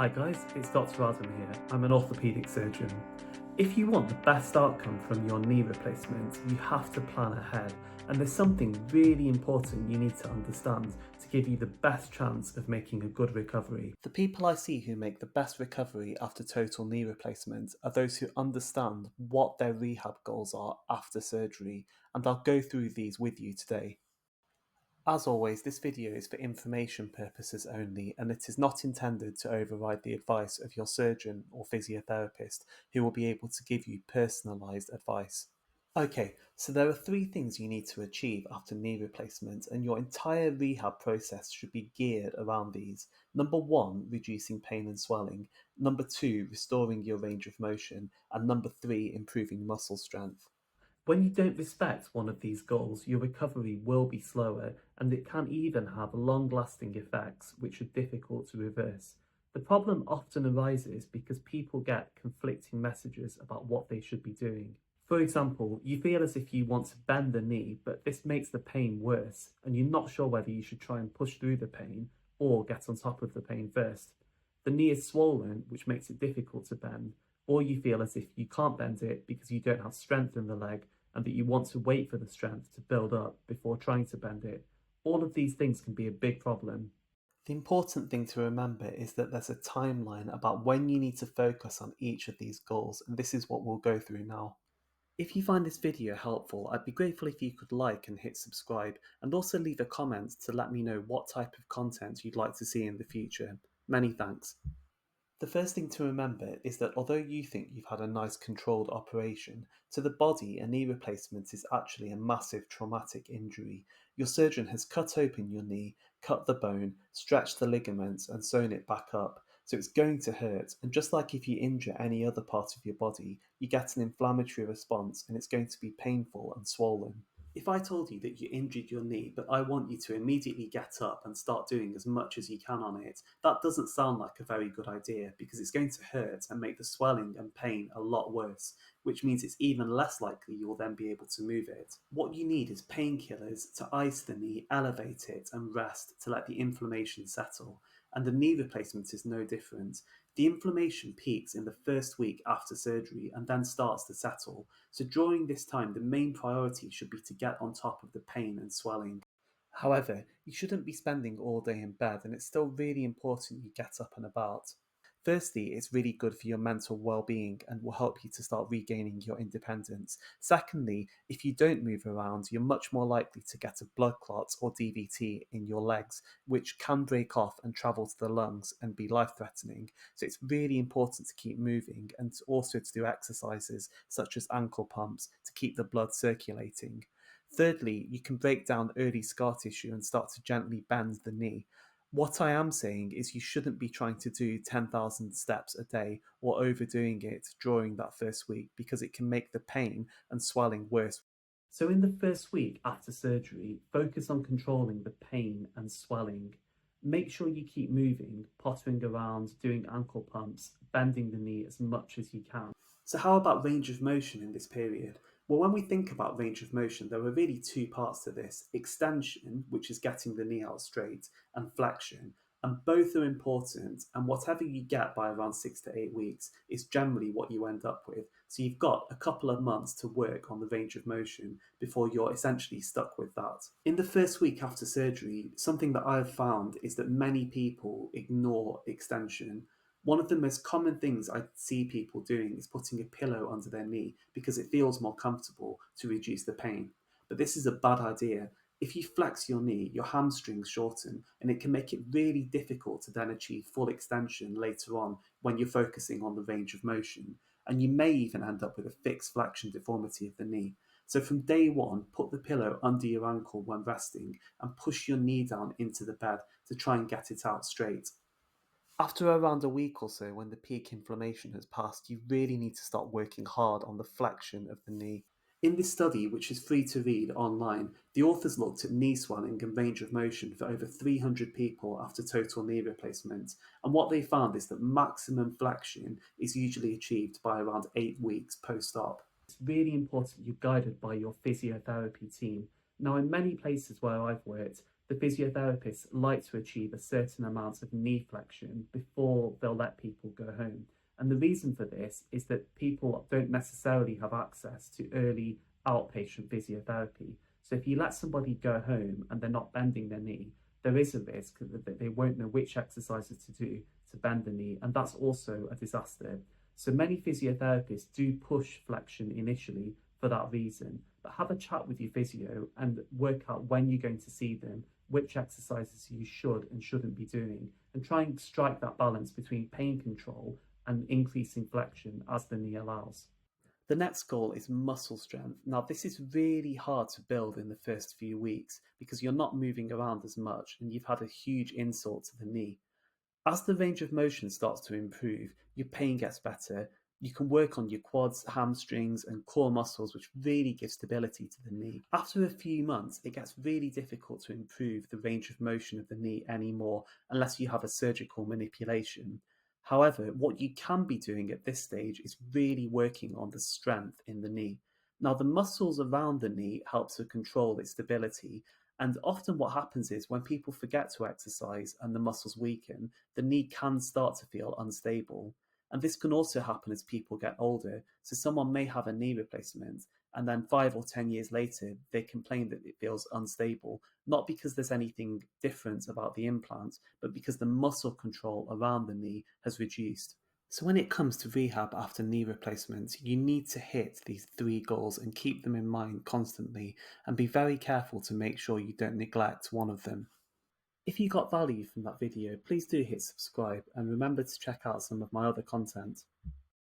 Hi guys, it's Dr. Adam here. I'm an orthopaedic surgeon. If you want the best outcome from your knee replacement, you have to plan ahead, and there's something really important you need to understand to give you the best chance of making a good recovery. The people I see who make the best recovery after total knee replacement are those who understand what their rehab goals are after surgery, and I'll go through these with you today. As always, this video is for information purposes only, and it is not intended to override the advice of your surgeon or physiotherapist, who will be able to give you personalised advice. Okay, so there are three things you need to achieve after knee replacement, and your entire rehab process should be geared around these. Number one, reducing pain and swelling. Number two, restoring your range of motion. And number three, improving muscle strength. When you don't respect one of these goals, your recovery will be slower, and it can even have long-lasting effects which are difficult to reverse. The problem often arises because people get conflicting messages about what they should be doing. For example, you feel as if you want to bend the knee, but this makes the pain worse, and you're not sure whether you should try and push through the pain or get on top of the pain first. The knee is swollen, which makes it difficult to bend, or you feel as if you can't bend it because you don't have strength in the leg and that you want to wait for the strength to build up before trying to bend it. All of these things can be a big problem. The important thing to remember is that there's a timeline about when you need to focus on each of these goals, and this is what we'll go through now. If you find this video helpful, I'd be grateful if you could like and hit subscribe, and also leave a comment to let me know what type of content you'd like to see in the future. Many thanks. The first thing to remember is that although you think you've had a nice controlled operation, to the body a knee replacement is actually a massive traumatic injury. Your surgeon has cut open your knee, cut the bone, stretched the ligaments and sewn it back up, so it's going to hurt, and just like if you injure any other part of your body, you get an inflammatory response and it's going to be painful and swollen. If I told you that you injured your knee, but I want you to immediately get up and start doing as much as you can on it, that doesn't sound like a very good idea because it's going to hurt and make the swelling and pain a lot worse, which means it's even less likely you'll then be able to move it. What you need is painkillers to ice the knee, elevate it, and rest to let the inflammation settle. And the knee replacement is no different. The inflammation peaks in the first week after surgery and then starts to settle. So during this time, the main priority should be to get on top of the pain and swelling. However, you shouldn't be spending all day in bed, and it's still really important you get up and about. Firstly, it's really good for your mental well-being and will help you to start regaining your independence. Secondly, if you don't move around, you're much more likely to get a blood clot or DVT in your legs, which can break off and travel to the lungs and be life-threatening. So it's really important to keep moving and also to do exercises such as ankle pumps to keep the blood circulating. Thirdly, you can break down early scar tissue and start to gently bend the knee. What I am saying is you shouldn't be trying to do 10,000 steps a day or overdoing it during that first week because it can make the pain and swelling worse. So in the first week after surgery, focus on controlling the pain and swelling. Make sure you keep moving, pottering around, doing ankle pumps, bending the knee as much as you can. So how about range of motion in this period? Well, when we think about range of motion, there are really two parts to this: extension, which is getting the knee out straight, and flexion. And both are important, and whatever you get by around 6 to 8 weeks is generally what you end up with. So you've got a couple of months to work on the range of motion before you're essentially stuck with that. In the first week after surgery, something that I've found is that many people ignore extension. One of the most common things I see people doing is putting a pillow under their knee because it feels more comfortable to reduce the pain. But this is a bad idea. If you flex your knee, your hamstrings shorten, and it can make it really difficult to then achieve full extension later on when you're focusing on the range of motion. And you may even end up with a fixed flexion deformity of the knee. So from day one, put the pillow under your ankle when resting and push your knee down into the bed to try and get it out straight. After around a week or so, when the peak inflammation has passed, you really need to start working hard on the flexion of the knee. In this study, which is free to read online, the authors looked at knee swelling and range of motion for over 300 people after total knee replacement, and what they found is that maximum flexion is usually achieved by around 8 weeks post-op. It's really important you're guided by your physiotherapy team. Now, in many places where I've worked, the physiotherapists like to achieve a certain amount of knee flexion before they'll let people go home. And the reason for this is that people don't necessarily have access to early outpatient physiotherapy. So if you let somebody go home and they're not bending their knee, there is a risk that they won't know which exercises to do to bend the knee, and that's also a disaster. So many physiotherapists do push flexion initially for that reason, but have a chat with your physio and work out when you're going to see them, which exercises you should and shouldn't be doing, and try and strike that balance between pain control and increasing flexion as the knee allows. The next goal is muscle strength. Now, this is really hard to build in the first few weeks because you're not moving around as much and you've had a huge insult to the knee. As the range of motion starts to improve, your pain gets better. You can work on your quads, hamstrings, and core muscles, which really give stability to the knee. After a few months, it gets really difficult to improve the range of motion of the knee anymore unless you have a surgical manipulation. However, what you can be doing at this stage is really working on the strength in the knee. Now, the muscles around the knee help to control its stability, and often what happens is when people forget to exercise and the muscles weaken, the knee can start to feel unstable. And this can also happen as people get older. So someone may have a knee replacement and then 5 or 10 years later, they complain that it feels unstable, not because there's anything different about the implant, but because the muscle control around the knee has reduced. So when it comes to rehab after knee replacements, you need to hit these three goals and keep them in mind constantly and be very careful to make sure you don't neglect one of them. If you got value from that video, please do hit subscribe and remember to check out some of my other content.